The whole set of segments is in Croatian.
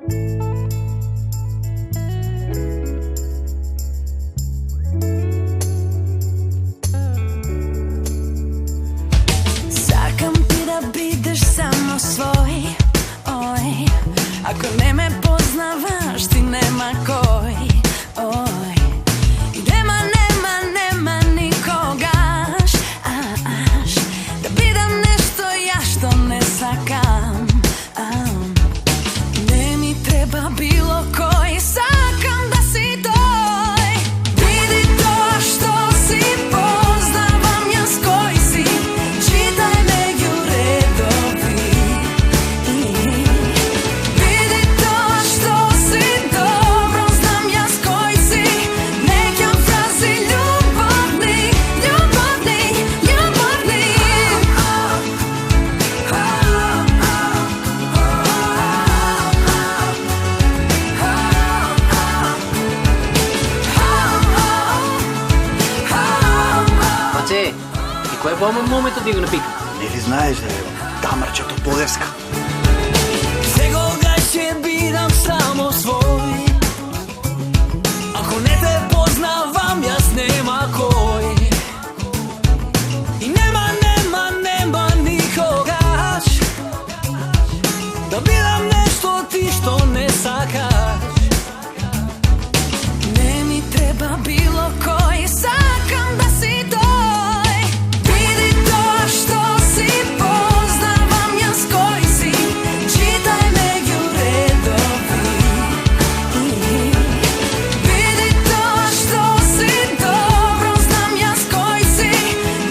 Sakam ti da bideš samo svoj, oj. Ako ne me poznavaš ti nema koji, oj. I nema nikogaš, da bidam nešto ja što ne sakam, ne mi treba bilo koji, sakam da si toj. Vidi to što si, poznavam ja s koji si, čitaj među redovi. Vidi to što si, dobro znam ja s koji si, neka frazi ljubavni, ljubavni, ljubavni. Mače, i koje po ovom momentu ti go napika? Не ли знаеш да е Тамарчето от Плодевска? Всекога ще бидам само свой. Ако не те познавам, јас нема кој. И нема никогаш да бидам нешто ти што не сакаш. Ne mi treba bilo koji, sakam da si toj. Vidi to što si, poznavam ja s koji si, čitaj među redovi. Vidi to što si, dobro znam ja s koji si,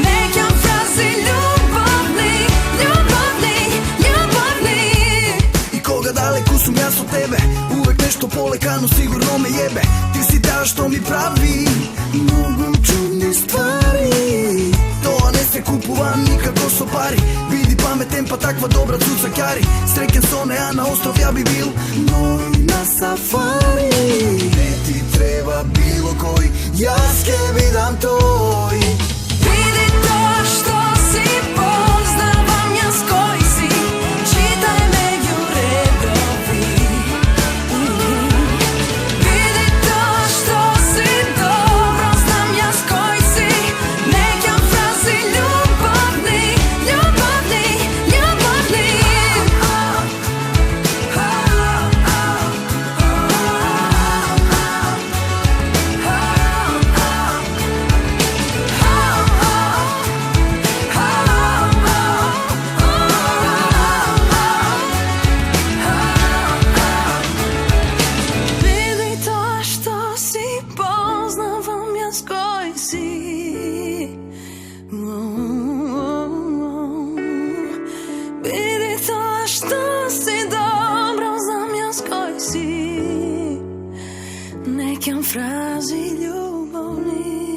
neka frazi ljubavni, ljubavni, ljubavni. I koga daleku sam ja od tebe, uvek nešto polekano sigurno me jebe. Ti si ta što mi pravi mnogo čudnih stvari. To ne se kupува nikako so pari. Bidi pametan pa takva dobra cucakari. Srećen sone a na ostrov ja bi bil noj na safari. Ne ti treba bilo koji, jaz ke bidam toj. Vidi to što si, poznavam ja s koji si, čitaj među redovi. Vidi to što si, dobro znam ja s koji si, neka frazi ljubavni, ljubavni, ljubavni. Vidi to što si, poznavam ja s koji si. Vidi to što si, dobro znam ja s koji si, nekim frazi ljubavni.